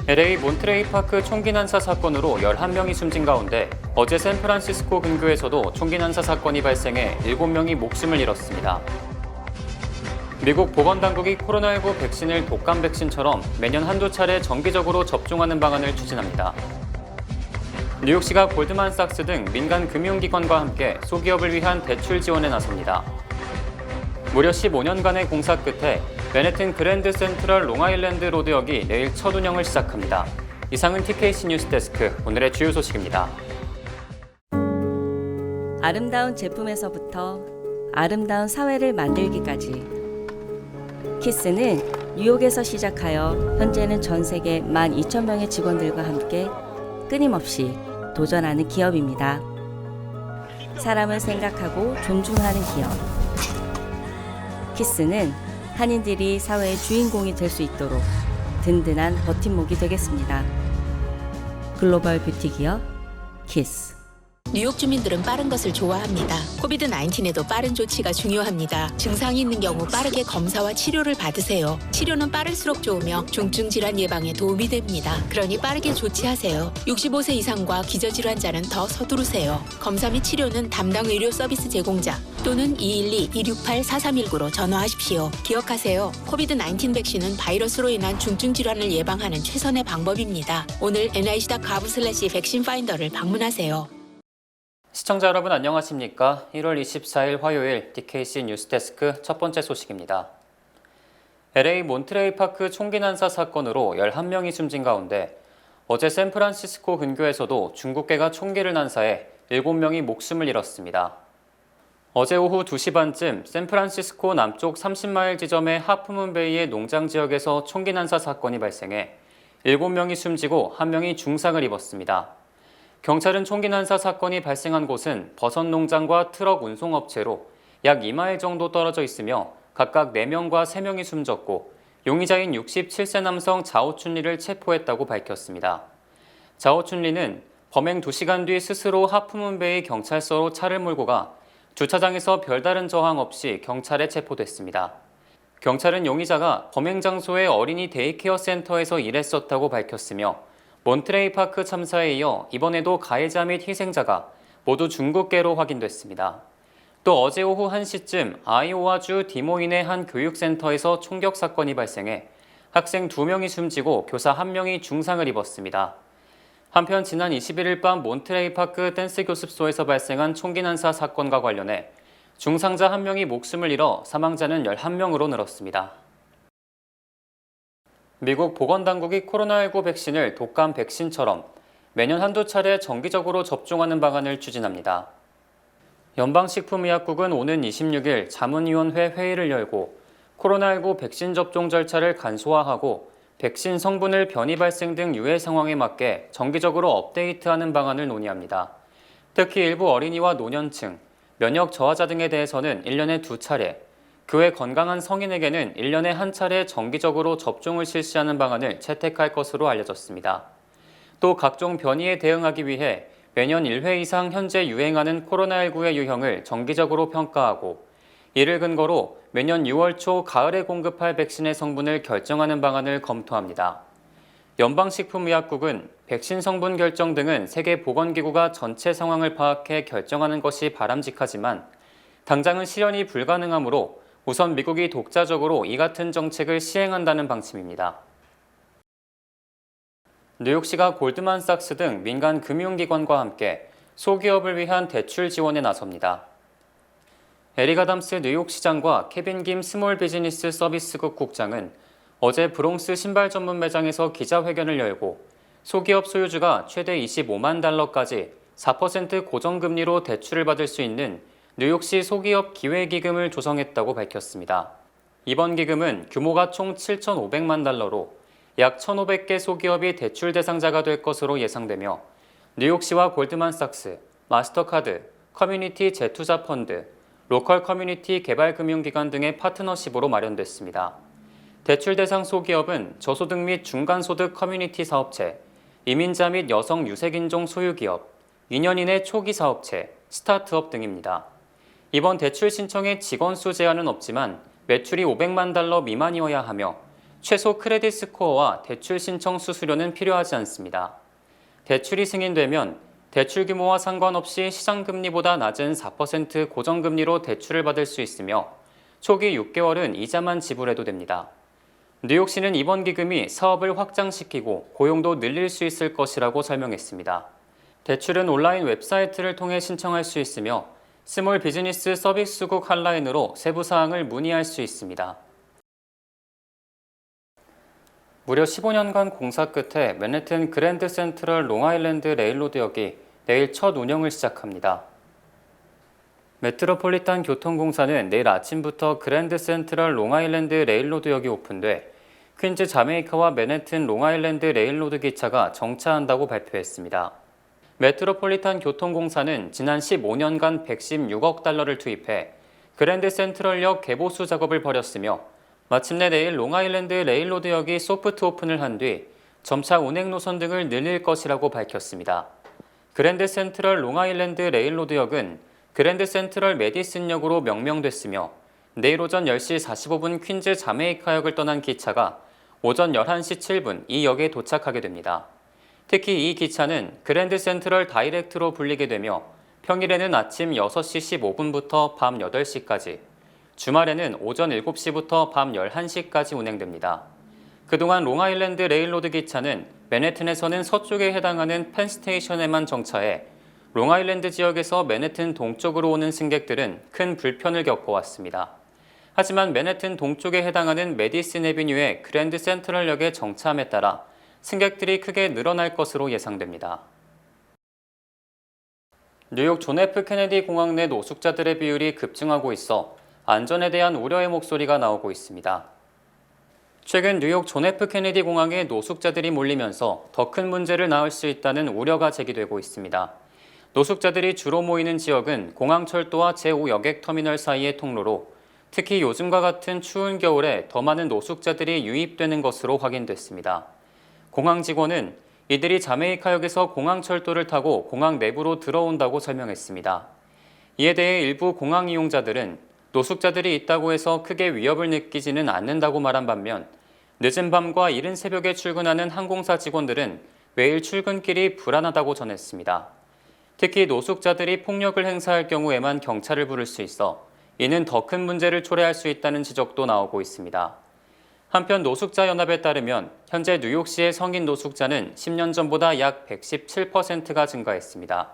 LA 몬트레이 파크 총기 난사 사건으로 11명이 숨진 가운데 어제 샌프란시스코 근교에서도 총기 난사 사건이 발생해 7명이 목숨을 잃었습니다. 미국 보건당국이 코로나19 백신을 독감 백신처럼 매년 한두 차례 정기적으로 접종하는 방안을 추진합니다. 뉴욕시가 골드만삭스 등 민간 금융기관과 함께 소기업을 위한 대출 지원에 나섭니다. 무려 15년간의 공사 끝에 맨해튼 그랜드 센트럴 롱아일랜드 로드역이 내일 첫 운영을 시작합니다. 이상은 TKC 뉴스데스크 오늘의 주요 소식입니다. 아름다운 제품에서부터 아름다운 사회를 만들기까지 키스는 뉴욕에서 시작하여 현재는 전 세계 12,000명의 직원들과 함께 끊임없이 도전하는 기업입니다. 사람을 생각하고 존중하는 기업. 키스는 한인들이 사회의 주인공이 될 수 있도록 든든한 버팀목이 되겠습니다. 글로벌 뷰티 기업 키스. 뉴욕 주민들은 빠른 것을 좋아합니다. 코비드-19에도 빠른 조치가 중요합니다. 증상이 있는 경우 빠르게 검사와 치료를 받으세요. 치료는 빠를수록 좋으며 중증 질환 예방에 도움이 됩니다. 그러니 빠르게 조치하세요. 65세 이상과 기저질환자는 더 서두르세요. 검사 및 치료는 담당 의료 서비스 제공자 또는 212-268-4319로 전화하십시오. 기억하세요. 코비드-19 백신은 바이러스로 인한 중증 질환을 예방하는 최선의 방법입니다. 오늘 nih.gov/백신파인더를 방문하세요. 시청자 여러분 안녕하십니까? 1월 24일 화요일 TKC 뉴스데스크 첫 번째 소식입니다. LA 몬트레이 파크 총기 난사 사건으로 11명이 숨진 가운데 어제 샌프란시스코 근교에서도 중국계가 총기를 난사해 7명이 목숨을 잃었습니다. 어제 오후 2시 반쯤 샌프란시스코 남쪽 30마일 지점의 하프문베이의 농장 지역에서 총기 난사 사건이 발생해 7명이 숨지고 1명이 중상을 입었습니다. 경찰은 총기 난사 사건이 발생한 곳은 버섯 농장과 트럭 운송업체로 약 2마일 정도 떨어져 있으며 각각 4명과 3명이 숨졌고 용의자인 67세 남성 자오춘리를 체포했다고 밝혔습니다. 자오춘리는 범행 2시간 뒤 스스로 하프문베이 경찰서로 차를 몰고 가 주차장에서 별다른 저항 없이 경찰에 체포됐습니다. 경찰은 용의자가 범행 장소의 어린이 데이케어 센터에서 일했었다고 밝혔으며 몬트레이 파크 참사에 이어 이번에도 가해자 및 희생자가 모두 중국계로 확인됐습니다. 또 어제 오후 1시쯤 아이오와주 디모인의 한 교육센터에서 총격 사건이 발생해 학생 2명이 숨지고 교사 1명이 중상을 입었습니다. 한편 지난 21일 밤 몬트레이 파크 댄스 교습소에서 발생한 총기 난사 사건과 관련해 중상자 1명이 목숨을 잃어 사망자는 11명으로 늘었습니다. 미국 보건당국이 코로나19 백신을 독감 백신처럼 매년 한두 차례 정기적으로 접종하는 방안을 추진합니다. 연방식품의약국은 오는 26일 자문위원회 회의를 열고 코로나19 백신 접종 절차를 간소화하고 백신 성분을 변이 발생 등 유해 상황에 맞게 정기적으로 업데이트하는 방안을 논의합니다. 특히 일부 어린이와 노년층, 면역 저하자 등에 대해서는 1년에 2차례, 그 외 건강한 성인에게는 1년에 1차례 정기적으로 접종을 실시하는 방안을 채택할 것으로 알려졌습니다. 또 각종 변이에 대응하기 위해 매년 1회 이상 현재 유행하는 코로나19의 유형을 정기적으로 평가하고 이를 근거로 매년 6월 초 가을에 공급할 백신의 성분을 결정하는 방안을 검토합니다. 연방식품의약국은 백신 성분 결정 등은 세계보건기구가 전체 상황을 파악해 결정하는 것이 바람직하지만 당장은 실현이 불가능하므로 우선 미국이 독자적으로 이 같은 정책을 시행한다는 방침입니다. 뉴욕시가 골드만삭스 등 민간 금융기관과 함께 소기업을 위한 대출 지원에 나섭니다. 에릭 아담스 뉴욕시장과 케빈 김 스몰 비즈니스 서비스국 국장은 어제 브롱스 신발 전문 매장에서 기자회견을 열고 소기업 소유주가 최대 25만 달러까지 4% 고정금리로 대출을 받을 수 있는 뉴욕시 소기업 기회기금을 조성했다고 밝혔습니다. 이번 기금은 규모가 총 7,500만 달러로 약 1,500개 소기업이 대출 대상자가 될 것으로 예상되며 뉴욕시와 골드만삭스, 마스터카드, 커뮤니티 재투자 펀드, 로컬 커뮤니티 개발금융기관 등의 파트너십으로 마련됐습니다. 대출 대상 소기업은 저소득 및 중간소득 커뮤니티 사업체, 이민자 및 여성 유색인종 소유기업, 2년 이내 초기 사업체, 스타트업 등입니다. 이번 대출 신청에 직원 수 제한은 없지만 매출이 500만 달러 미만이어야 하며 최소 크레딧 스코어와 대출 신청 수수료는 필요하지 않습니다. 대출이 승인되면 대출 규모와 상관없이 시장금리보다 낮은 4% 고정금리로 대출을 받을 수 있으며 초기 6개월은 이자만 지불해도 됩니다. 뉴욕시는 이번 기금이 사업을 확장시키고 고용도 늘릴 수 있을 것이라고 설명했습니다. 대출은 온라인 웹사이트를 통해 신청할 수 있으며 스몰 비즈니스 서비스국 핫라인으로 세부 사항을 문의할 수 있습니다. 무려 15년간 공사 끝에 맨해튼 그랜드 센트럴 롱아일랜드 레일로드역이 내일 첫 운영을 시작합니다. 메트로폴리탄 교통공사는 내일 아침부터 그랜드 센트럴 롱아일랜드 레일로드역이 오픈돼 퀸즈 자메이카와 맨해튼 롱아일랜드 레일로드 기차가 정차한다고 발표했습니다. 메트로폴리탄 교통공사는 지난 15년간 116억 달러를 투입해 그랜드 센트럴역 개보수 작업을 벌였으며 마침내 내일 롱아일랜드 레일로드역이 소프트 오픈을 한 뒤 점차 운행 노선 등을 늘릴 것이라고 밝혔습니다. 그랜드 센트럴 롱아일랜드 레일로드역은 그랜드 센트럴 메디슨역으로 명명됐으며 내일 오전 10시 45분 퀸즈 자메이카역을 떠난 기차가 오전 11시 7분 이 역에 도착하게 됩니다. 특히 이 기차는 그랜드 센트럴 다이렉트로 불리게 되며 평일에는 아침 6시 15분부터 밤 8시까지, 주말에는 오전 7시부터 밤 11시까지 운행됩니다. 그동안 롱아일랜드 레일로드 기차는 맨해튼에서는 서쪽에 해당하는 펜스테이션에만 정차해 롱아일랜드 지역에서 맨해튼 동쪽으로 오는 승객들은 큰 불편을 겪어왔습니다. 하지만 맨해튼 동쪽에 해당하는 메디슨 애비뉴의 그랜드 센트럴역에 정차함에 따라 승객들이 크게 늘어날 것으로 예상됩니다. 뉴욕 존 F 케네디 공항 내 노숙자들의 비율이 급증하고 있어 안전에 대한 우려의 목소리가 나오고 있습니다. 최근 뉴욕 존 F 케네디 공항에 노숙자들이 몰리면서 더 큰 문제를 낳을 수 있다는 우려가 제기되고 있습니다. 노숙자들이 주로 모이는 지역은 공항철도와 제5 여객터미널 사이의 통로로 특히 요즘과 같은 추운 겨울에 더 많은 노숙자들이 유입되는 것으로 확인됐습니다. 공항 직원은 이들이 자메이카역에서 공항철도를 타고 공항 내부로 들어온다고 설명했습니다. 이에 대해 일부 공항 이용자들은 노숙자들이 있다고 해서 크게 위협을 느끼지는 않는다고 말한 반면 늦은 밤과 이른 새벽에 출근하는 항공사 직원들은 매일 출근길이 불안하다고 전했습니다. 특히 노숙자들이 폭력을 행사할 경우에만 경찰을 부를 수 있어 이는 더 큰 문제를 초래할 수 있다는 지적도 나오고 있습니다. 한편 노숙자연합에 따르면 현재 뉴욕시의 성인 노숙자는 10년 전보다 약 117%가 증가했습니다.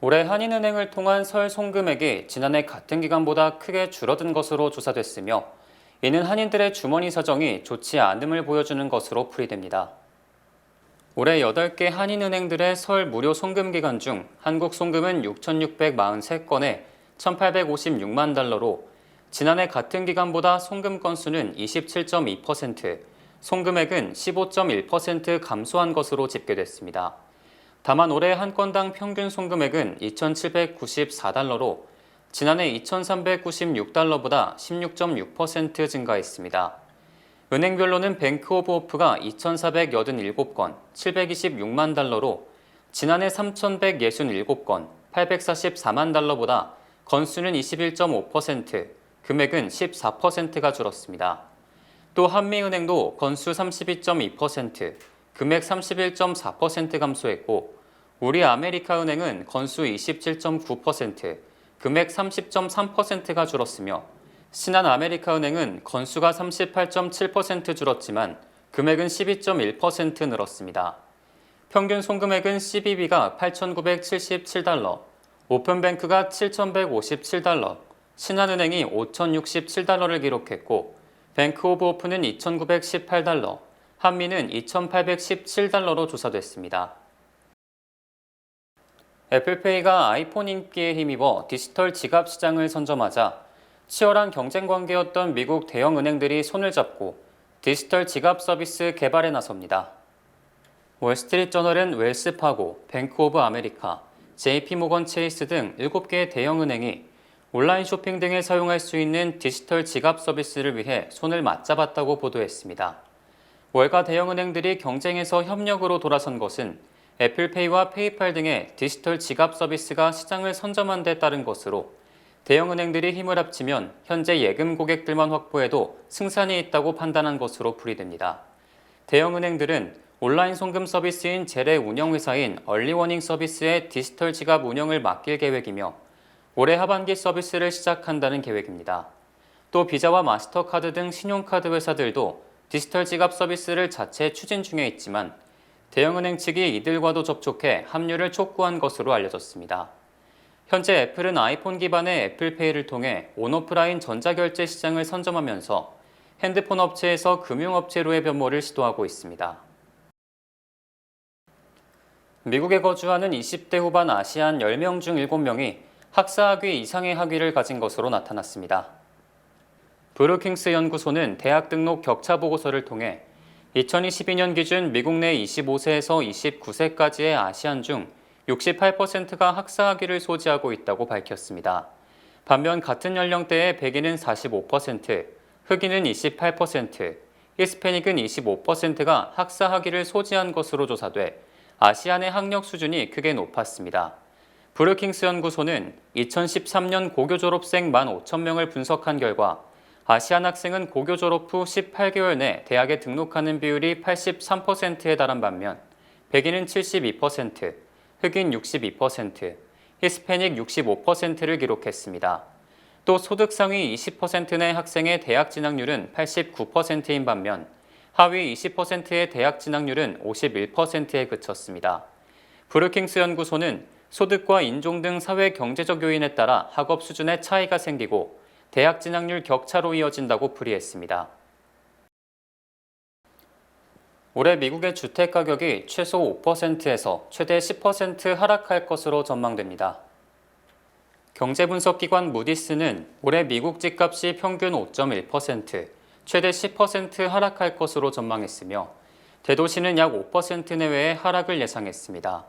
올해 한인은행을 통한 설 송금액이 지난해 같은 기간보다 크게 줄어든 것으로 조사됐으며 이는 한인들의 주머니 사정이 좋지 않음을 보여주는 것으로 풀이됩니다. 올해 8개 한인은행들의 설 무료 송금 기간 중 한국 송금은 6,643건에 1,856만 달러로 지난해 같은 기간보다 송금 건수는 27.2%, 송금액은 15.1% 감소한 것으로 집계됐습니다. 다만 올해 한 건당 평균 송금액은 2,794달러로 지난해 2,396달러보다 16.6% 증가했습니다. 은행별로는 뱅크 오브 호프가 2,487건, 726만 달러로 지난해 3,167건, 844만 달러보다 건수는 21.5%, 금액은 14%가 줄었습니다. 또 한미은행도 건수 32.2%, 금액 31.4% 감소했고 우리아메리카은행은 건수 27.9%, 금액 30.3%가 줄었으며 신한아메리카은행은 건수가 38.7% 줄었지만 금액은 12.1% 늘었습니다. 평균 송금액은 CBB가 8,977달러, 오픈뱅크가 7,157달러, 신한은행이 5,067달러를 기록했고 뱅크 오브 오픈은 2,918달러, 한미는 2,817달러로 조사됐습니다. 애플페이가 아이폰 인기에 힘입어 디지털 지갑 시장을 선점하자 치열한 경쟁 관계였던 미국 대형 은행들이 손을 잡고 디지털 지갑 서비스 개발에 나섭니다. 월스트리트저널은 웰스파고, 뱅크 오브 아메리카, JP모건 체이스 등 7개의 대형 은행이 온라인 쇼핑 등에 사용할 수 있는 디지털 지갑 서비스를 위해 손을 맞잡았다고 보도했습니다. 월가 대형 은행들이 경쟁에서 협력으로 돌아선 것은 애플페이와 페이팔 등의 디지털 지갑 서비스가 시장을 선점한 데 따른 것으로 대형은행들이 힘을 합치면 현재 예금 고객들만 확보해도 승산이 있다고 판단한 것으로 풀이됩니다. 대형은행들은 온라인 송금 서비스인 젤의 운영회사인 얼리워닝 서비스의 디지털 지갑 운영을 맡길 계획이며 올해 하반기 서비스를 시작한다는 계획입니다. 또 비자와 마스터카드 등 신용카드 회사들도 디지털 지갑 서비스를 자체 추진 중에 있지만 대형은행 측이 이들과도 접촉해 합류를 촉구한 것으로 알려졌습니다. 현재 애플은 아이폰 기반의 애플페이를 통해 온오프라인 전자결제 시장을 선점하면서 핸드폰 업체에서 금융업체로의 변모를 시도하고 있습니다. 미국에 거주하는 20대 후반 아시안 10명 중 7명이 학사학위 이상의 학위를 가진 것으로 나타났습니다. 브루킹스 연구소는 대학 등록 격차 보고서를 통해 2022년 기준 미국 내 25세에서 29세까지의 아시안 중 68%가 학사학위를 소지하고 있다고 밝혔습니다. 반면 같은 연령대의 백인은 45%, 흑인은 28%, 히스패닉은 25%가 학사학위를 소지한 것으로 조사돼 아시안의 학력 수준이 크게 높았습니다. 브루킹스 연구소는 2013년 고교 졸업생 15,000명을 분석한 결과 아시안 학생은 고교 졸업 후 18개월 내 대학에 등록하는 비율이 83%에 달한 반면 백인은 72%, 흑인 62%, 히스패닉 65%를 기록했습니다. 또 소득 상위 20% 내 학생의 대학 진학률은 89%인 반면 하위 20%의 대학 진학률은 51%에 그쳤습니다. 브루킹스 연구소는 소득과 인종 등 사회 경제적 요인에 따라 학업 수준의 차이가 생기고 대학 진학률 격차로 이어진다고 풀이했습니다. 올해 미국의 주택 가격이 최소 5%에서 최대 10% 하락할 것으로 전망됩니다. 경제분석기관 무디스는 올해 미국 집값이 평균 5.1%, 최대 10% 하락할 것으로 전망했으며 대도시는 약 5% 내외의 하락을 예상했습니다.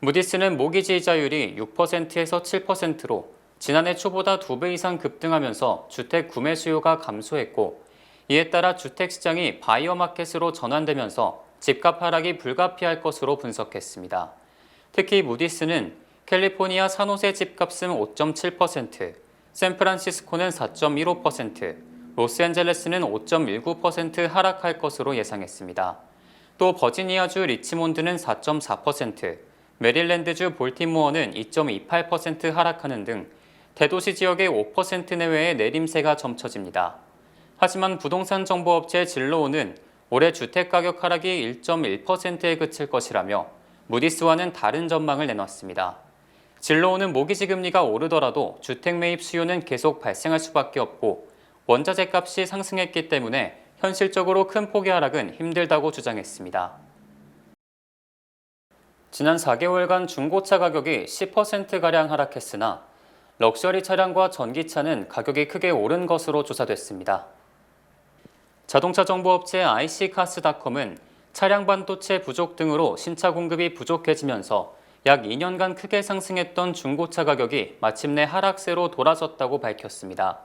무디스는 모기지 이자율이 6%에서 7%로 지난해 초보다 2배 이상 급등하면서 주택 구매 수요가 감소했고 이에 따라 주택시장이 바이어 마켓으로 전환되면서 집값 하락이 불가피할 것으로 분석했습니다. 특히 무디스는 캘리포니아 산호세 집값은 5.7%, 샌프란시스코는 4.15%, 로스앤젤레스는 5.19% 하락할 것으로 예상했습니다. 또 버지니아주 리치몬드는 4.4%, 메릴랜드주 볼티모어는 2.28% 하락하는 등 대도시 지역의 5% 내외의 내림세가 점쳐집니다. 하지만 부동산 정보업체 진로우는 올해 주택가격 하락이 1.1%에 그칠 것이라며 무디스와는 다른 전망을 내놨습니다. 진로우는 모기지 금리가 오르더라도 주택 매입 수요는 계속 발생할 수밖에 없고 원자재 값이 상승했기 때문에 현실적으로 큰 폭의 하락은 힘들다고 주장했습니다. 지난 4개월간 중고차 가격이 10%가량 하락했으나 럭셔리 차량과 전기차는 가격이 크게 오른 것으로 조사됐습니다. 자동차 정보업체 iCars.com은 차량 반도체 부족 등으로 신차 공급이 부족해지면서 약 2년간 크게 상승했던 중고차 가격이 마침내 하락세로 돌아섰다고 밝혔습니다.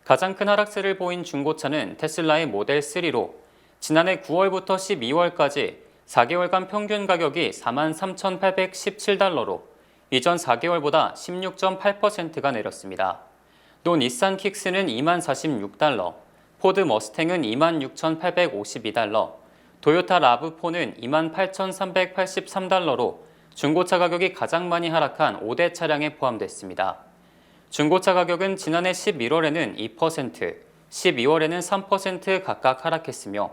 가장 큰 하락세를 보인 중고차는 테슬라의 모델 3로 지난해 9월부터 12월까지 4개월간 평균 가격이 43,817달러로 이전 4개월보다 16.8%가 내렸습니다. 또 닛산 킥스는 20,046달러, 포드 머스탱은 26,852달러, 도요타 라브4는 28,383달러로 중고차 가격이 가장 많이 하락한 5대 차량에 포함됐습니다. 중고차 가격은 지난해 11월에는 2%, 12월에는 3% 각각 하락했으며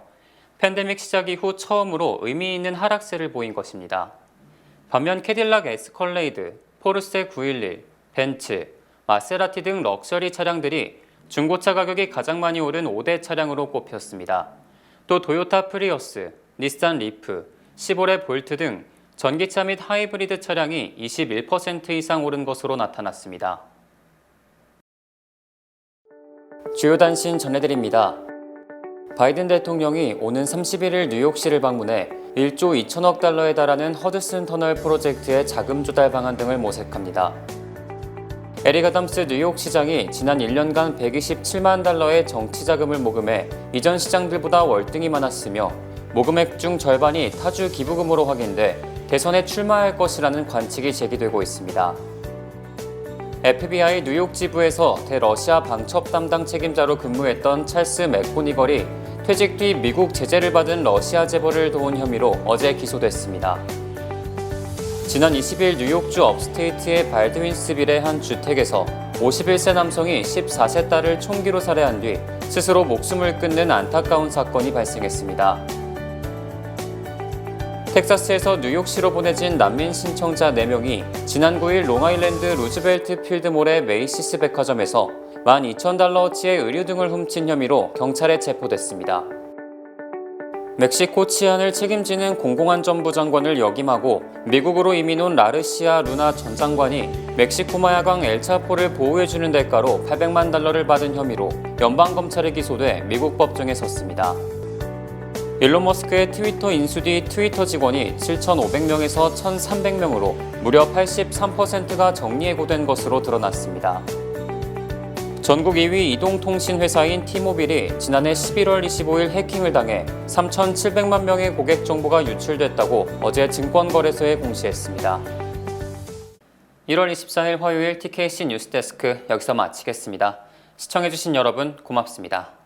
팬데믹 시작 이후 처음으로 의미 있는 하락세를 보인 것입니다. 반면 캐딜락 에스컬레이드, 포르쉐 911, 벤츠, 마세라티 등 럭셔리 차량들이 중고차 가격이 가장 많이 오른 5대 차량으로 꼽혔습니다. 또 도요타 프리우스, 닛산 리프, 시보레 볼트 등 전기차 및 하이브리드 차량이 21% 이상 오른 것으로 나타났습니다. 주요 단신 전해드립니다. 바이든 대통령이 오는 31일 뉴욕시를 방문해 1조 2천억 달러에 달하는 허드슨 터널 프로젝트의 자금 조달 방안 등을 모색합니다. 에릭 아담스 뉴욕시장이 지난 1년간 127만 달러의 정치 자금을 모금해 이전 시장들보다 월등히 많았으며 모금액 중 절반이 타주 기부금으로 확인돼 대선에 출마할 것이라는 관측이 제기되고 있습니다. FBI 뉴욕 지부에서 대러시아 방첩 담당 책임자로 근무했던 찰스 맥고니걸이 퇴직 뒤 미국 제재를 받은 러시아 재벌을 도운 혐의로 어제 기소됐습니다. 지난 20일 뉴욕주 업스테이트의 발드윈스빌의 한 주택에서 51세 남성이 14세 딸을 총기로 살해한 뒤 스스로 목숨을 끊는 안타까운 사건이 발생했습니다. 텍사스에서 뉴욕시로 보내진 난민 신청자 4명이 지난 9일 롱아일랜드 루즈벨트 필드몰의 메이시스 백화점에서 12,000달러어치의 의류 등을 훔친 혐의로 경찰에 체포됐습니다. 멕시코 치안을 책임지는 공공안전부 장관을 역임하고 미국으로 이민 온 라르시아 루나 전 장관이 멕시코 마야광 엘차포를 보호해주는 대가로 800만 달러를 받은 혐의로 연방검찰에 기소돼 미국 법정에 섰습니다. 일론 머스크의 트위터 인수 뒤 트위터 직원이 7,500명에서 1,300명으로 무려 83%가 정리해고된 것으로 드러났습니다. 전국 2위 이동통신 회사인 T모빌이 지난해 11월 25일 해킹을 당해 3,700만 명의 고객 정보가 유출됐다고 어제 증권거래소에 공시했습니다. 1월 24일 화요일 TKC 뉴스데스크 여기서 마치겠습니다. 시청해주신 여러분 고맙습니다.